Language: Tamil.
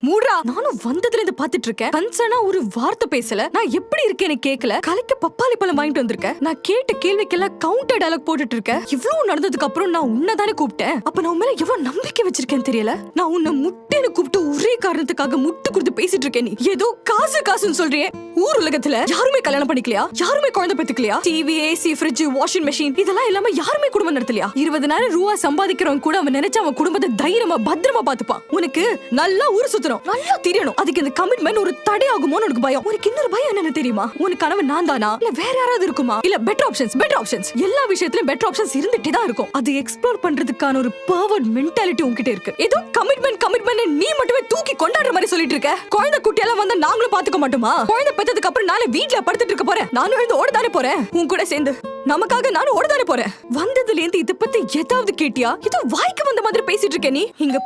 மூடா. நானும் வந்ததுல இருந்து பாத்துட்டு இருக்கேன். கன்சர்னா ஒரு வார்த்தை பேசல. நான் எப்படி இருக்கேன்னு கேக்கல. கலைக்க பப்பாளி பழம் வாங்கிட்டு வந்திருக்கேன். நான் கேட்ட கேள்விக்கெல்லாம் கவுண்டர் டயலாக் போட்டுட்டு இருக்கேன். இவ்வளவு நடந்ததுக்கு அப்புறம் நான் உன்னதானே கூப்பிட்டேன். அப்ப நான் உன் மேல எவ்வளவு நம்பிக்கை வச்சிருக்கேன்னு தெரியல. நான் உன்னை முட்டைன்னு கூப்பிட்டு ஒரே காரணத்துக்காக முட்டு கொடுத்து பேசிட்டு இருக்கேன். நீ ஏதோ காசு காசுன்னு சொல்றியே. ஊர் உலகத்துல யாருமே கல்யாணம் பண்ணிக்கலையா? யாருமே குழந்தை பெத்துக்கலையா? TV, AC, fridge, washing machine இதெல்லாம் இல்லாம யாருமே குடும்பம் நடத்தலையா? 20,000 ரூபாய் சம்பாதிக்கிறவன் கூட அவன் நினைச்சா அவன் குடும்பத்தை தைரியமா பத்திரமா பாத்துப்பான். உனக்கு நல்லா ஊர் சுத்தணும், நல்லா தெரியணும். அதுக்கு இந்த கமிட்மெண்ட் ஒரு தடை ஆகுமோன்னு உனக்கு பயம். உனக்கு இன்னொரு பயம் என்னன்னு தெரியுமா? உனக்கு கனவு நான் தானா இல்ல வேற யாராவது இருக்குமா? இல்ல பெட்டர் ஆப்ஷன்ஸ் எல்லா விஷயத்திலயும் பெட்டர் ஆப்ஷன்ஸ் இருந்துட்டே தான் இருக்கும். அது எக்ஸ்ப்ளோர் பண்றதுக்கான ஒரு பவர்ட் மென்டாலிட்டி உன்கிட்ட இருக்கு. ஏதோ கமிட்மெண்ட் நீ மட்டுமே தூக்கி கொண்டாடுற மாதிரி சொல்லிட்டு இருக்க. குழந்தை குட்டியெல்லாம் வந்தா நாங்களும் பாத்துக்க மாட்டோமா? குழந்தை பெத்ததுக்கு அப்புறம் நாளை வீட்டுல படுத்துட்டு இருக்க போறேன். நானும் எழுந்து ஓடதானே போறேன். உன் கூட சேர்ந்து நமக்காக நானும் ஓடதானே போறேன். வந்ததுல இருந்து இத பத்தி ஏதாவது கேட்டியா? இது வாய்க்கு வந்த மாதிரி பேசிட்டு இருக்க. நீ இங்க